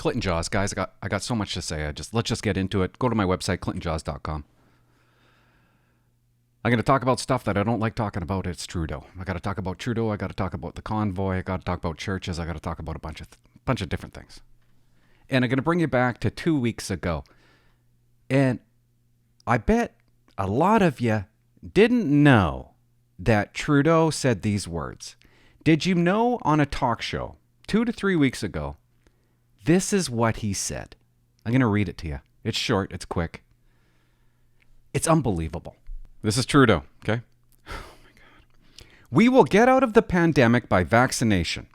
Clinton Jaws, guys. I got so much to say. Let's just get into it. Go to my website, clintonjaws.com. I'm going to talk about stuff that I don't like talking about. It's Trudeau. I got to talk about Trudeau. I got to talk about the convoy. I got to talk about churches. I got to talk about a bunch of different things. And I'm going to bring you back to 2 weeks ago. And I bet a lot of you didn't know that Trudeau said these words. Did you know on a talk show 2 to 3 weeks ago, this is what he said. I'm going to read it to you. It's short. It's quick. It's unbelievable. This is Trudeau, okay? Oh my God. We will get out of the pandemic by vaccination.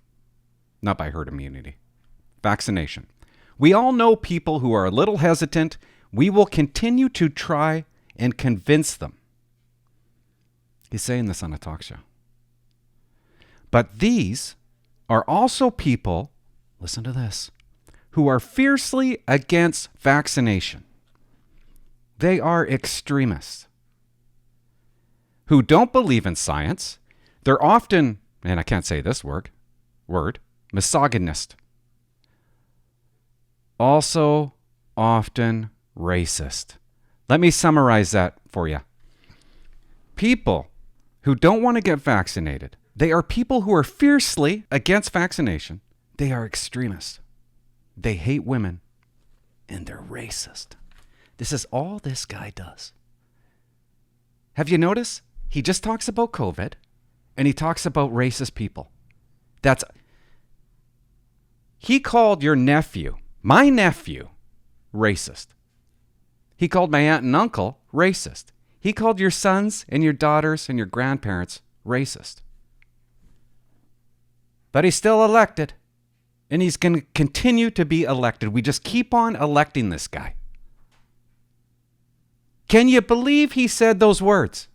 Not by herd immunity. Vaccination. We all know people who are a little hesitant. We will continue to try and convince them. He's saying this on a talk show. But these are also people, listen to this, who are fiercely against vaccination. They are extremists who don't believe in science. They're often, and I can't say this word, misogynist. Also often racist. Let me summarize that for you. People who don't want to get vaccinated, they are people who are fiercely against vaccination. They are extremists. They hate women, and they're racist. This is all this guy does. Have you noticed? He just talks about COVID, and he talks about racist people. He called your nephew, my nephew, racist. He called my aunt and uncle racist. He called your sons and your daughters and your grandparents racist. But he's still elected, and he's going to continue to be elected. We just keep on electing this guy. Can you believe he said those words?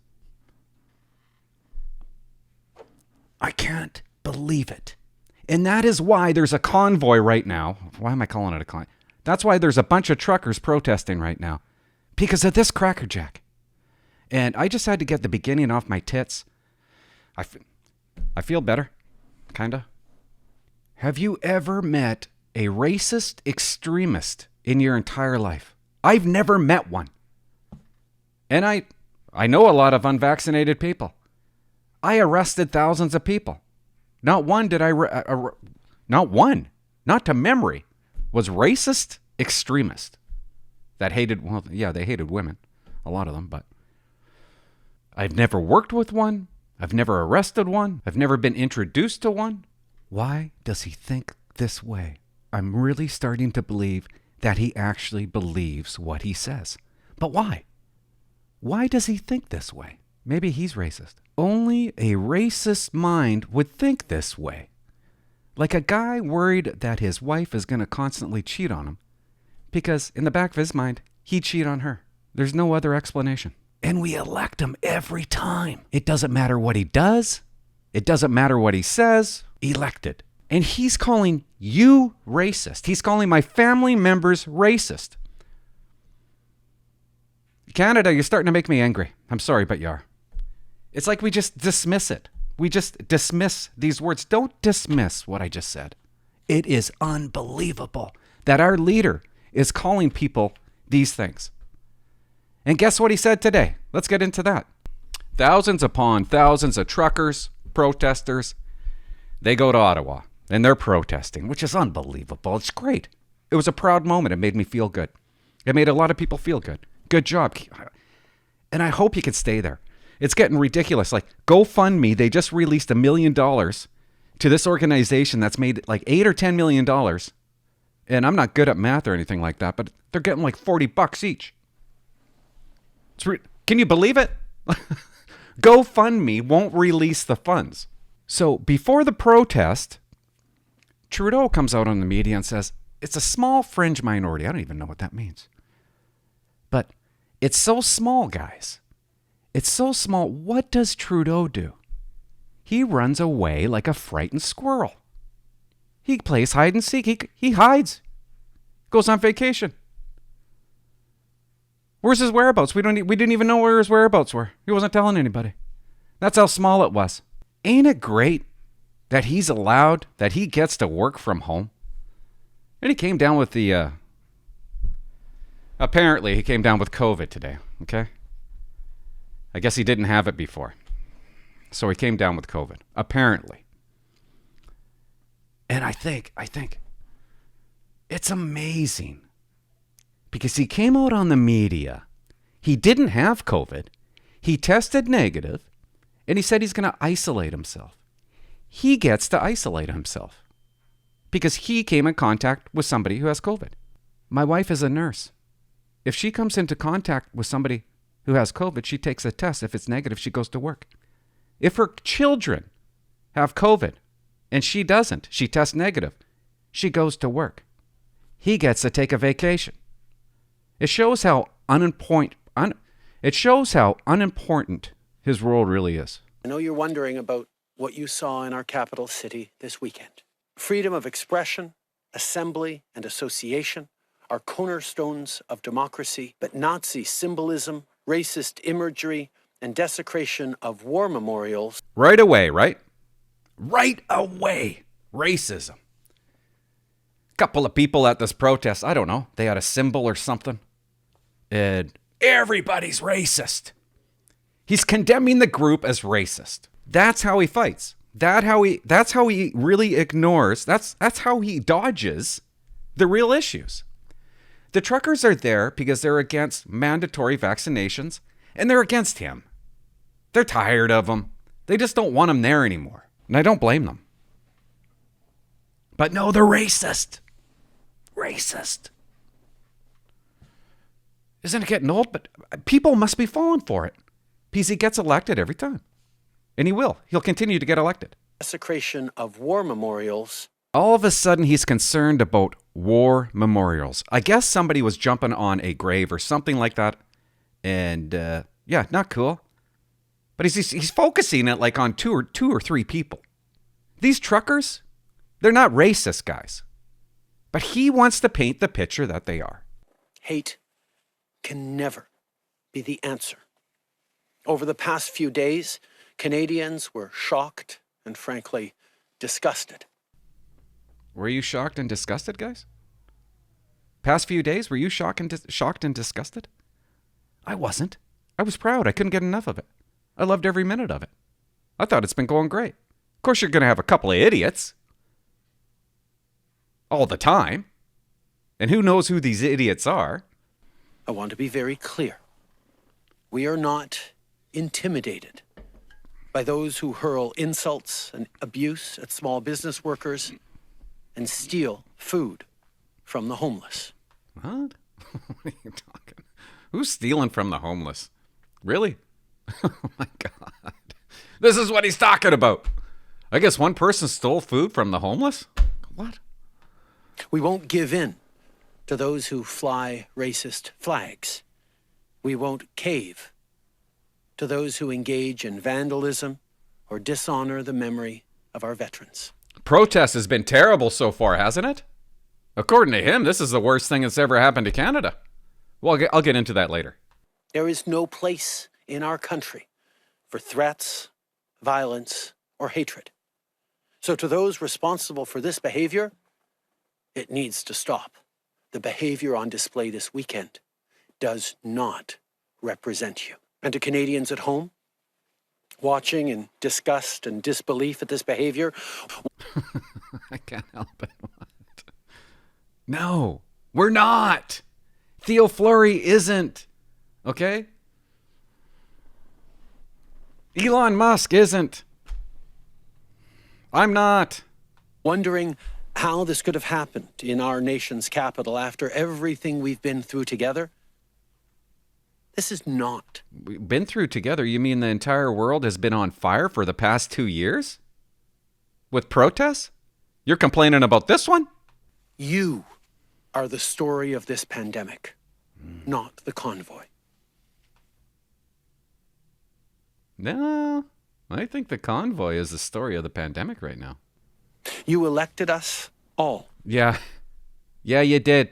I can't believe it. And that is why there's a convoy right now. Why am I calling it a convoy? That's why there's a bunch of truckers protesting right now. Because of this crackerjack. And I just had to get the beginning off my tits. I feel better. Kinda. Have you ever met a racist extremist in your entire life? I've never met one. And I know a lot of unvaccinated people. I arrested thousands of people. Not one did not one, not to memory, was racist extremist that hated, well, yeah, they hated women, a lot of them, but I've never worked with one. I've never arrested one. I've never been introduced to one. Why does he think this way? I'm really starting to believe that he actually believes what he says. But why? Why does he think this way? Maybe he's racist. Only a racist mind would think this way. Like a guy worried that his wife is going to constantly cheat on him because in the back of his mind, he'd cheat on her. There's no other explanation. And we elect him every time. It doesn't matter what he does. It doesn't matter what he says. Elected. And he's calling you racist. He's calling my family members racist. Canada, you're starting to make me angry. I'm sorry, but you are. It's like we just dismiss it. We just dismiss these words. Don't dismiss what I just said. It is unbelievable that our leader is calling people these things. And guess what he said today? Let's get into that. Thousands upon thousands of truckers, protesters, they go to Ottawa and they're protesting, which is unbelievable. It's great. It was a proud moment. It made me feel good. It made a lot of people feel good. Good job. And I hope you can stay there. It's getting ridiculous. Like GoFundMe, they just released $1 million to this organization that's made like $8 or $10 million. And I'm not good at math or anything like that, but they're getting like $40 each. Can you believe it? GoFundMe won't release the funds. So before the protest, Trudeau comes out on the media and says, it's a small fringe minority. I don't even know what that means. But it's so small, guys. It's so small. What does Trudeau do? He runs away like a frightened squirrel. He plays hide and seek. He hides. Goes on vacation. Where's his whereabouts? We didn't even know where his whereabouts were. He wasn't telling anybody. That's how small it was. Ain't it great that he's allowed, that he gets to work from home? And he came down with the, apparently he came down with COVID today, okay? I guess he didn't have it before. So he came down with COVID, apparently. And I think it's amazing because he came out on the media. He didn't have COVID. He tested negative, and he said he's going to isolate himself. He gets to isolate himself because he came in contact with somebody who has COVID. My wife is a nurse. If she comes into contact with somebody who has COVID, she takes a test. If it's negative, she goes to work. If her children have COVID and she doesn't, she tests negative, she goes to work. He gets to take a vacation. It shows how unimportant his role really is. I know you're wondering about what you saw in our capital city this weekend. Freedom of expression, assembly, and association are cornerstones of democracy, but Nazi symbolism, racist imagery, and desecration of war memorials. Right away, right? Right away. Racism. Couple of people at this protest, I don't know, they had a symbol or something. And everybody's racist. He's condemning the group as racist. That's how he fights. That's how he really ignores, that's how he dodges the real issues. The truckers are there because they're against mandatory vaccinations, and they're against him. They're tired of him. They just don't want him there anymore. And I don't blame them. But no, they're racist. Racist. Isn't it getting old? But people must be falling for it. Because he gets elected every time. And he will. He'll continue to get elected. Desecration of war memorials. All of a sudden, he's concerned about war memorials. I guess somebody was jumping on a grave or something like that. And, yeah, not cool. But he's focusing it like on two or three people. These truckers, they're not racist guys. But he wants to paint the picture that they are. Hate can never be the answer. Over the past few days, Canadians were shocked and frankly disgusted. Were you shocked and disgusted, guys? Past few days, were you shocked and disgusted? I wasn't. I was proud. I couldn't get enough of it. I loved every minute of it. I thought it's been going great. Of course, you're going to have a couple of idiots. All the time. And who knows who these idiots are? I want to be very clear. We are not intimidated by those who hurl insults and abuse at small business workers and steal food from the homeless. What? What are you talking? Who's stealing from the homeless? Really? Oh my God. This is what he's talking about. I guess one person stole food from the homeless? What? We won't give in to those who fly racist flags. We won't cave to those who engage in vandalism or dishonor the memory of our veterans. Protest has been terrible so far, hasn't it? According to him, this is the worst thing that's ever happened to Canada. Well, I'll get into that later. There is no place in our country for threats, violence, or hatred. So to those responsible for this behavior, it needs to stop. The behavior on display this weekend does not represent you. And to Canadians at home, watching in disgust and disbelief at this behavior. I can't help it. What? No, we're not. Theo Fleury isn't. Okay? Elon Musk isn't. I'm not. Wondering how this could have happened in our nation's capital after everything we've been through together. This is not. We've been through together? You mean the entire world has been on fire for the past 2 years? With protests? You're complaining about this one? You are the story of this pandemic, not the convoy. No, I think the convoy is the story of the pandemic right now. You elected us all. Yeah, you did.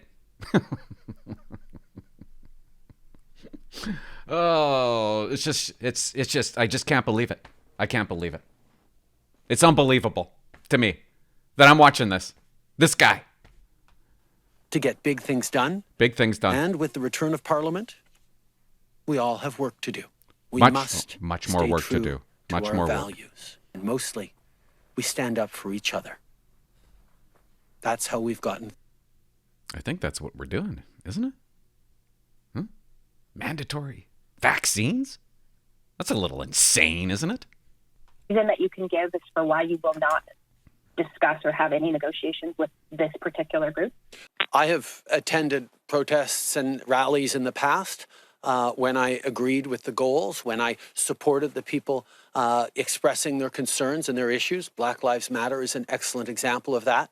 Oh, it's just, I just can't believe it. I can't believe it. It's unbelievable to me that I'm watching this guy. to get big things done. Big things done. And with the return of Parliament, we all have work to do. We Much must more stay work to true do. Much our more work. values. And mostly, we stand up for each other. That's how we've gotten. I think that's what we're doing, isn't it? Mandatory vaccines? That's a little insane, isn't it? Reason that you can give is for why you will not discuss or have any negotiations with this particular group? I have attended protests and rallies in the past when I agreed with the goals, when I supported the people expressing their concerns and their issues. Black Lives Matter is an excellent example of that.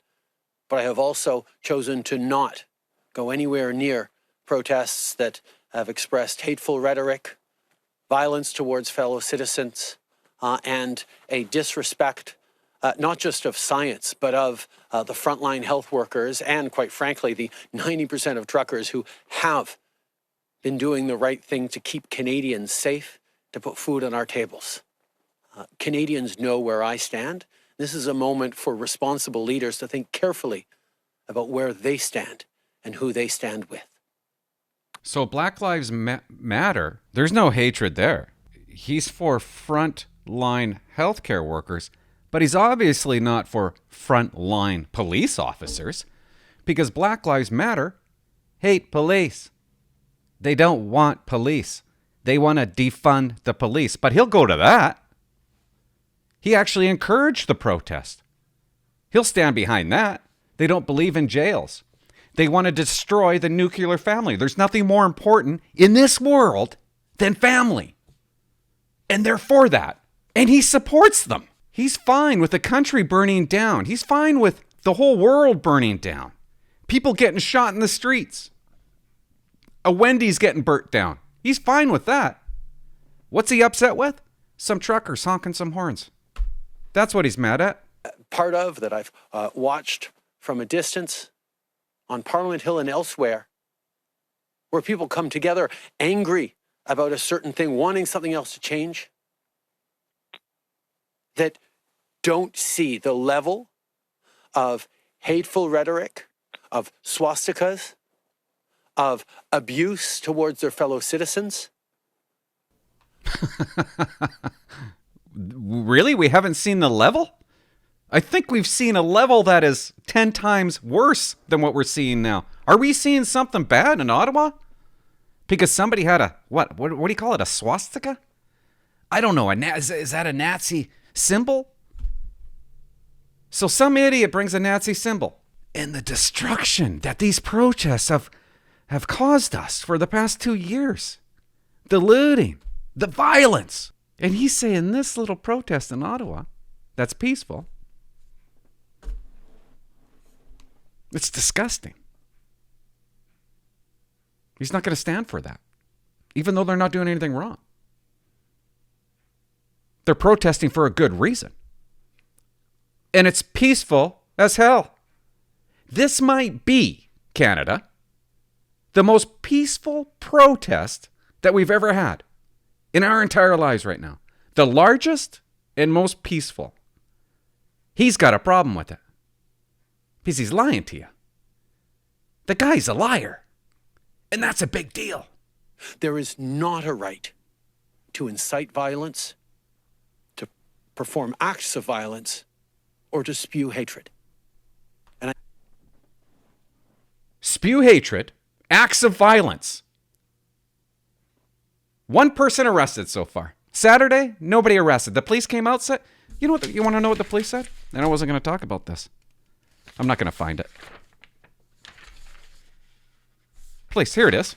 But I have also chosen to not go anywhere near protests that have expressed hateful rhetoric, violence towards fellow citizens, and a disrespect not just of science, but of the frontline health workers and, quite frankly, the 90% of truckers who have been doing the right thing to keep Canadians safe, to put food on our tables. Canadians know where I stand. This is a moment for responsible leaders to think carefully about where they stand and who they stand with. So Black Lives Matter, there's no hatred there. He's for frontline healthcare workers, but he's obviously not for frontline police officers, because Black Lives Matter hate police. They don't want police. They want to defund the police, but he'll go to that. He actually encouraged the protest. He'll stand behind that. They don't believe in jails. They want to destroy the nuclear family. There's nothing more important in this world than family. And they're for that. And he supports them. He's fine with the country burning down. He's fine with the whole world burning down. People getting shot in the streets. A Wendy's getting burnt down. He's fine with that. What's he upset with? Some truckers honking some horns. That's what he's mad at. Part of that I've watched from a distance on Parliament Hill and elsewhere, where people come together angry about a certain thing, wanting something else to change, that don't see the level of hateful rhetoric, of swastikas, of abuse towards their fellow citizens. Really? We haven't seen the level? I think we've seen a level that is 10 times worse than what we're seeing now. Are we seeing something bad in Ottawa? Because somebody had a, what do you call it, a swastika? I don't know, is that a Nazi symbol? So some idiot brings a Nazi symbol. And the destruction that these protests have caused us for the past 2 years. The looting, the violence. And he's saying this little protest in Ottawa that's peaceful, it's disgusting. He's not going to stand for that, even though they're not doing anything wrong. They're protesting for a good reason. And it's peaceful as hell. This might be, Canada, the most peaceful protest that we've ever had in our entire lives right now. The largest and most peaceful. He's got a problem with it. Because he's lying to you. The guy's a liar. And that's a big deal. There is not a right to incite violence, to perform acts of violence, or to spew hatred. Spew hatred, acts of violence. One person arrested so far. Saturday, nobody arrested. The police came out, said, you know what? You want to know what the police said? And I wasn't going to talk about this. I'm not going to find it. Police, here it is.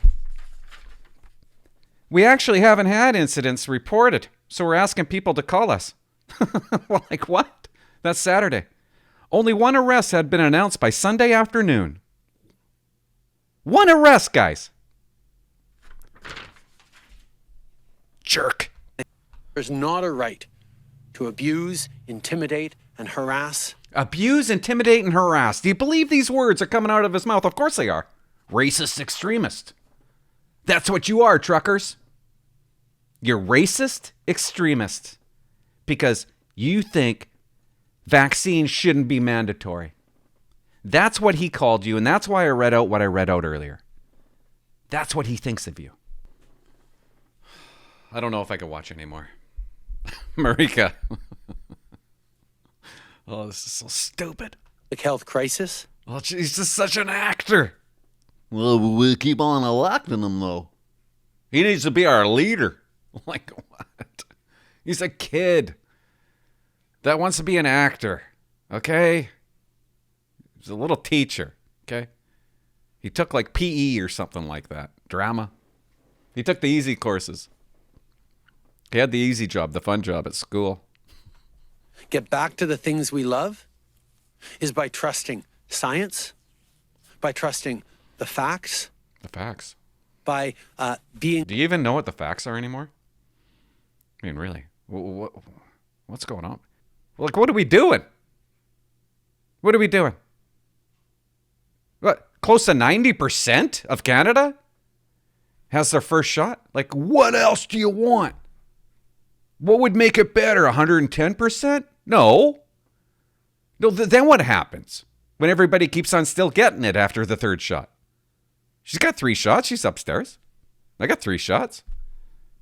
We actually haven't had incidents reported, so we're asking people to call us. Well, like what? That's Saturday. Only one arrest had been announced by Sunday afternoon. One arrest, guys. Jerk. There's not a right to abuse, intimidate, and harass. Abuse, intimidate, and harass. Do you believe these words are coming out of his mouth? Of course they are. Racist extremist. That's what you are, truckers. You're racist extremists because you think vaccines shouldn't be mandatory. That's what he called you, and that's why I read out what I read out earlier. That's what he thinks of you. I don't know if I can watch anymore. Marika. Oh, this is so stupid. Public health crisis. Well, he's just such an actor. Well, we keep on electing him, though. He needs to be our leader. Like, what? He's a kid that wants to be an actor, okay? He's a little teacher, okay? He took like PE or something like that. Drama. He took the easy courses. He had the easy job, the fun job at school. Get back to the things we love is by trusting science, by trusting the facts. The facts. By being... Do you even know what the facts are anymore? I mean, really? What's going on? Like, what are we doing? What are we doing? What? Close to 90% of Canada has their first shot? Like, what else do you want? What would make it better? 110%? No. No. Then what happens when everybody keeps on still getting it after the third shot? She's got 3 shots. She's upstairs. I got 3 shots.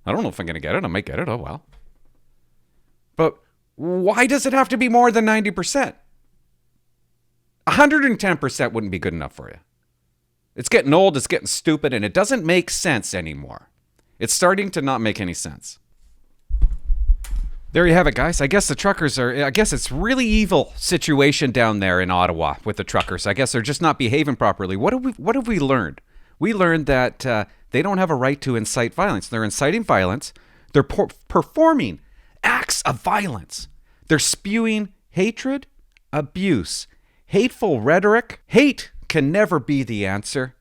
I don't know if I'm going to get it. I might get it. Oh, well. But why does it have to be more than 90%? 110% wouldn't be good enough for you. It's getting old. It's getting stupid. And it doesn't make sense anymore. It's starting to not make any sense. There you have it, guys. I guess it's really evil situation down there in Ottawa with the truckers. I guess they're just not behaving properly. What have we learned? We learned that they don't have a right to incite violence. They're inciting violence. They're performing acts of violence. They're spewing hatred, abuse, hateful rhetoric. Hate can never be the answer.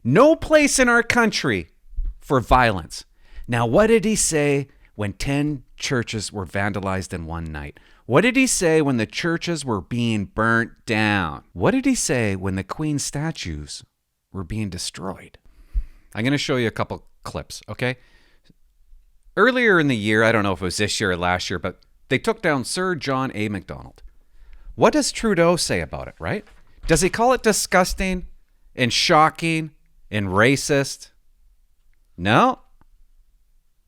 No place in our country for violence. Now, what did he say when 10 churches were vandalized in one night? What did he say when the churches were being burnt down? What did he say when the Queen statues were being destroyed? I'm going to show you a couple clips, okay? Earlier in the year, I don't know if it was this year or last year, but they took down Sir John A. Macdonald. What does Trudeau say about it, right? Does he call it disgusting and shocking and racist? No.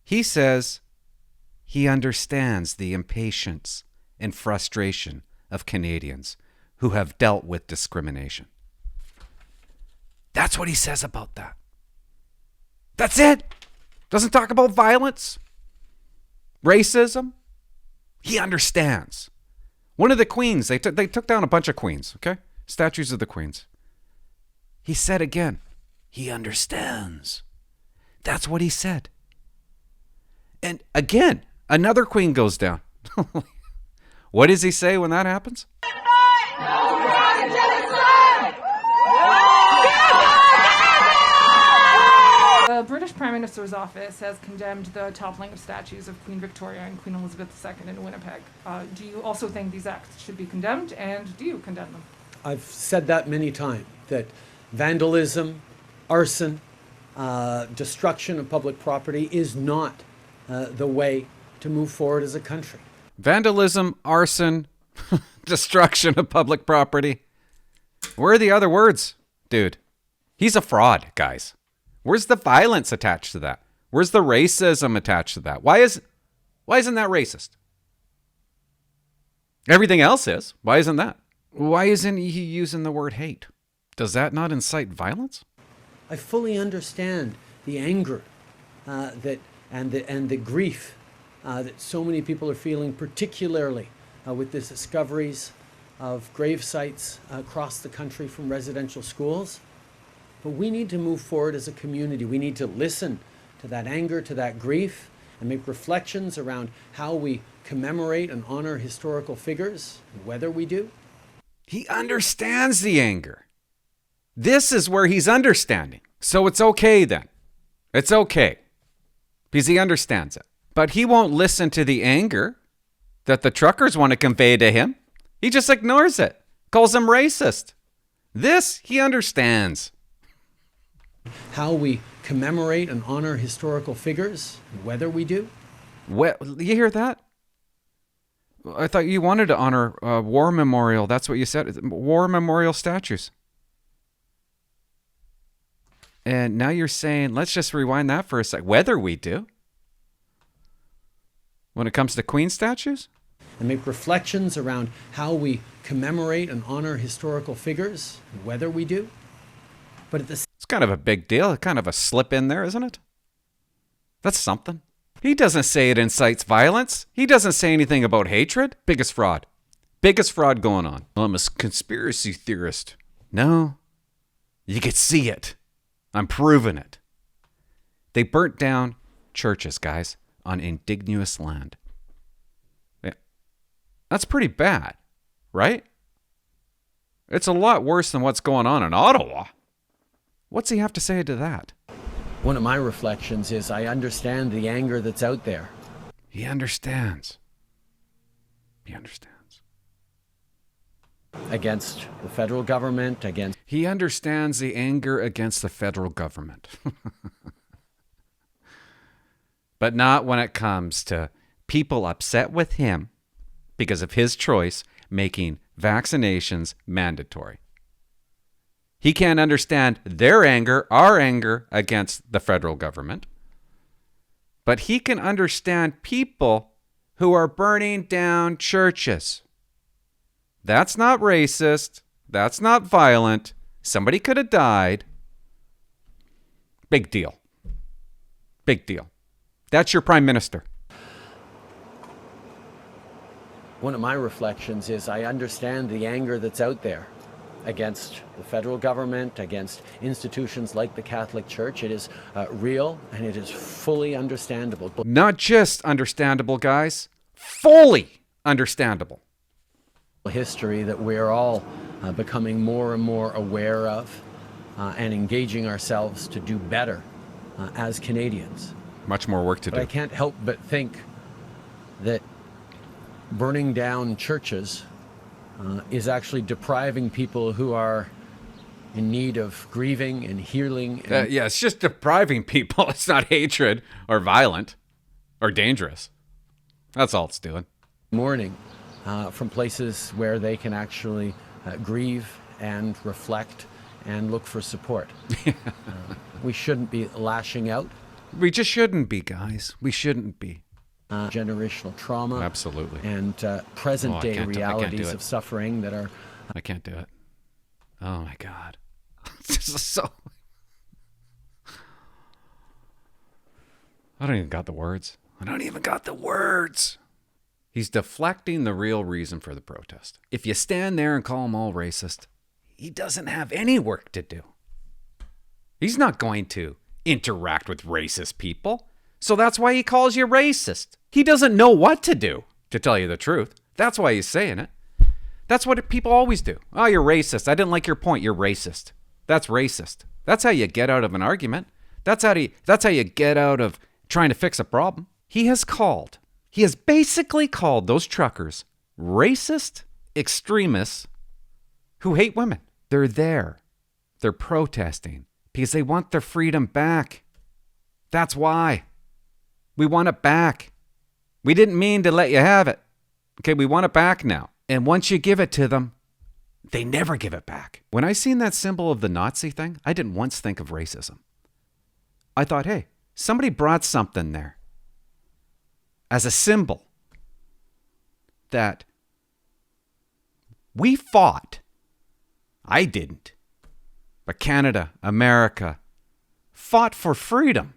He says he understands the impatience and frustration of Canadians who have dealt with discrimination. That's what he says about that. That's it. Doesn't talk about violence, racism. He understands. One of the queens, they took down a bunch of queens, okay? Statues of the queens. He said again, he understands. That's what he said. And again, another queen goes down. What does he say when that happens? The British Prime Minister's office has condemned the toppling of statues of Queen Victoria and Queen Elizabeth II in Winnipeg. Do you also think these acts should be condemned, and do you condemn them? I've said that many times, that vandalism, arson, destruction of public property is not the way to move forward as a country. Vandalism, arson, destruction of public property. Where are the other words, dude? He's a fraud, guys. Where's the violence attached to that? Where's the racism attached to that? Why isn't that racist? Everything else is. Why isn't that? Why isn't he using the word hate? Does that not incite violence? I fully understand the anger and the grief that so many people are feeling, particularly with the discoveries of grave sites across the country from residential schools. But we need to move forward as a community. We need to listen to that anger, to that grief, and make reflections around how we commemorate and honor historical figures, whether we do. He understands the anger. This is where he's understanding. So it's okay then. It's okay. Because he understands it. But he won't listen to the anger that the truckers want to convey to him. He just ignores it. Calls them racist. This he understands. How we commemorate and honor historical figures, whether we do. You hear that? I thought you wanted to honor war memorial. That's what you said. War memorial statues. And now you're saying, let's just rewind that for a sec. Whether we do. When it comes to Queen statues? And make reflections around how we commemorate and honor historical figures, whether we do. But at the It's kind of a big deal. Kind of a slip in there, isn't it? That's something. He doesn't say it incites violence. He doesn't say anything about hatred. Biggest fraud. Biggest fraud going on. Well, I'm a conspiracy theorist. No. You could see it. I'm proving it. They burnt down churches, guys, on indigenous land. Yeah. That's pretty bad, right? It's a lot worse than what's going on in Ottawa. What's he have to say to that? One of my reflections is I understand the anger that's out there. He understands. He understands. Against the federal government, against... He understands the anger against the federal government. But not when it comes to people upset with him because of his choice making vaccinations mandatory. He can't understand their anger, our anger against the federal government. But he can understand people who are burning down churches. That's not racist. That's not violent. Somebody could have died. Big deal. Big deal. That's your prime minister. One of my reflections is I understand the anger that's out there against the federal government, against institutions like the Catholic Church. It is real and it is fully understandable. Not just understandable, guys. Fully understandable. History that we're all becoming more and more aware of and engaging ourselves to do better as Canadians. Much more work to But do. I can't help but think that burning down churches is actually depriving people who are in need of grieving and healing. And Yeah, it's just depriving people. It's not hatred or violent or dangerous. That's all it's doing. mourning from places where they can actually grieve and reflect and look for support. We shouldn't be lashing out. We just shouldn't be, guys. We shouldn't be. Generational trauma. Absolutely. And present day I can't do realities it. of suffering that are... I can't do it. Oh my God. This is so... I don't even got the words. He's deflecting the real reason for the protest. If you stand there and call him all racist, he doesn't have any work to do. He's not going to interact with racist people. So that's why he calls you racist. He doesn't know what to do, to tell you the truth. That's why he's saying it. That's what people always do. Oh, you're racist. I didn't like your point. You're racist. That's racist. That's how you get out of an argument. That's how you get out of trying to fix a problem. He has basically called those truckers racist extremists who hate women. They're there. They're protesting because they want their freedom back. That's why. We want it back. We didn't mean to let you have it. Okay, we want it back now. And once you give it to them, they never give it back. When I seen that symbol of the Nazi thing, I didn't once think of racism. I thought, hey, somebody brought something there as a symbol that we fought. I didn't. But Canada, America fought for freedom.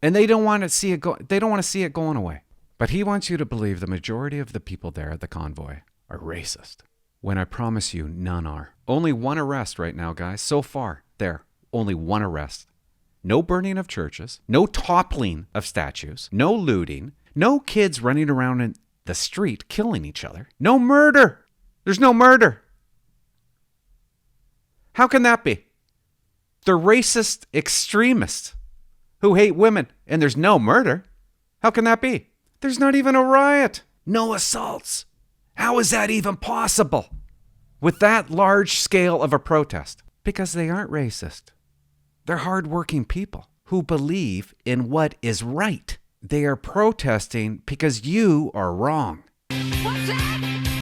And they don't want to see it go. They don't want to see it going away. But he wants you to believe the majority of the people there at the convoy are racist. When I promise you, none are. Only one arrest right now, guys. So far, there. Only one arrest. No burning of churches. No toppling of statues. No looting. No kids running around in the street killing each other. No murder. There's no murder. How can that be? They're racist extremists who hate women, and there's no murder. How can that be? There's not even a riot. No assaults. How is that even possible with that large scale of a protest? Because they aren't racist. They're hardworking people who believe in what is right. They are protesting because you are wrong. What's happening?